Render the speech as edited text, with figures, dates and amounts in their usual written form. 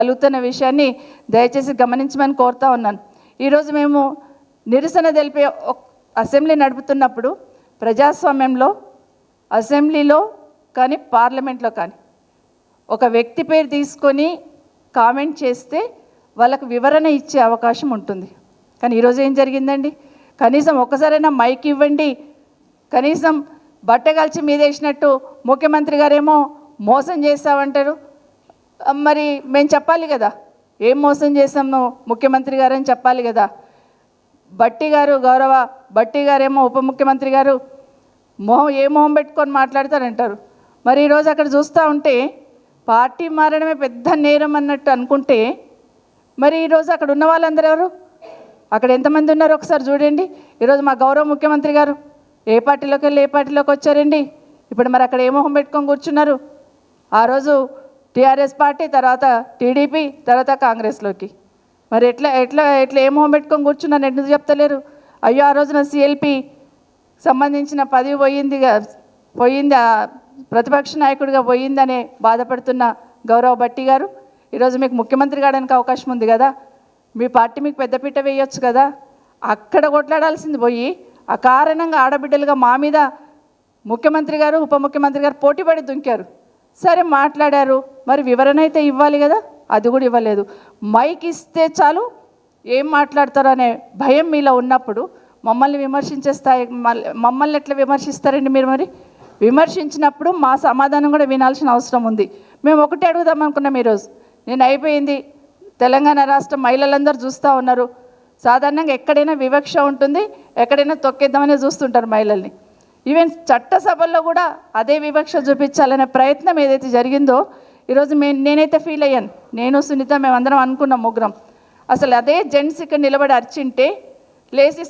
కలుగుతున్న విషయాన్ని దయచేసి గమనించమని కోరుతా ఉన్నాను. ఈరోజు మేము నిరసన తెలిపే అసెంబ్లీ నడుపుతున్నప్పుడు ప్రజాస్వామ్యంలో అసెంబ్లీలో కానీ పార్లమెంట్లో కానీ ఒక వ్యక్తి పేరు తీసుకొని కామెంట్ చేస్తే వాళ్ళకు వివరణ ఇచ్చే అవకాశం ఉంటుంది. కానీ ఈరోజు ఏం జరిగిందండి? కనీసం ఒక్కసారైనా మైక్ ఇవ్వండి, కనీసం బట్టగల్చి మీదేసినట్టు ముఖ్యమంత్రి గారేమో మోసం చేస్తామంటారు. మరి మేము చెప్పాలి కదా ఏం మోసం చేసాము ముఖ్యమంత్రి గారు అని చెప్పాలి కదా. బట్టి గారు, గౌరవ బట్టి గారేమో ఉప ముఖ్యమంత్రి గారు ఏ మొహం పెట్టుకొని మాట్లాడతారంటారు. మరి ఈరోజు అక్కడ చూస్తూ ఉంటే పార్టీ మారడమే పెద్ద నేరం అన్నట్టు అనుకుంటే మరి ఈరోజు అక్కడ ఉన్న వాళ్ళందరూ ఎవరు, అక్కడ ఎంతమంది ఉన్నారో ఒకసారి చూడండి. ఈరోజు మా గౌరవ ముఖ్యమంత్రి గారు ఏ పార్టీలోకి వెళ్ళి ఏ పార్టీలోకి వచ్చారండి? ఇప్పుడు మరి అక్కడ ఏ మొహం పెట్టుకొని కూర్చున్నారు? ఆ రోజు టీఆర్ఎస్ పార్టీ, తర్వాత టీడీపీ, తర్వాత కాంగ్రెస్లోకి. మరి ఎట్లా ఎట్లా ఎట్లా ఏ మొహం పెట్టుకొని కూర్చున్నారు? ఎందుకు చెప్తలేరు? అయ్యో ఆ రోజున సిఎల్పి సంబంధించిన పదవి పోయింది, ప్రతిపక్ష నాయకుడిగా పోయిందనే బాధపడుతున్న గౌరవ బట్టి గారు ఈరోజు మీకు ముఖ్యమంత్రి కావడానికి అవకాశం ఉంది కదా, మీ పార్టీ మీకు పెద్దపీట వేయొచ్చు కదా. అక్కడ కొట్లాడాల్సింది పోయి అకారణంగా ఆడబిడ్డలుగా మా మీద ముఖ్యమంత్రి గారు, ఉప ముఖ్యమంత్రి గారు పోటీపడి దుంకారు. సరే మాట్లాడారు, మరి వివరణ అయితే ఇవ్వాలి కదా, అది కూడా ఇవ్వలేదు. మైక్ ఇస్తే చాలు ఏం మాట్లాడతారో అనే భయం మీలో ఉన్నప్పుడు మమ్మల్ని విమర్శించే స్థాయి మమ్మల్ని ఎట్లా విమర్శిస్తారండి మీరు? మరి విమర్శించినప్పుడు మా సమాధానం కూడా వినాల్సిన అవసరం ఉంది. మేము ఒకటే అడుగుదాం అనుకున్నాం ఈరోజు. నేను అయిపోయింది, తెలంగాణ రాష్ట్ర మహిళలందరూ చూస్తూ ఉన్నారు. సాధారణంగా ఎక్కడైనా వివక్ష ఉంటుంది, ఎక్కడైనా తొక్కేద్దామనే చూస్తుంటారు మహిళల్ని. ఈవెన్ చట్టసభల్లో కూడా అదే వివక్ష చూపించాలనే ప్రయత్నం ఏదైతే జరిగిందో ఈరోజు నేనైతే ఫీల్ అయ్యాను. నేను సునీత మేమందరం అనుకున్నాం ముగ్గురం. అసలు అదే జెంట్స్ ఇక్కడ నిలబడి అర్చింటే లేచి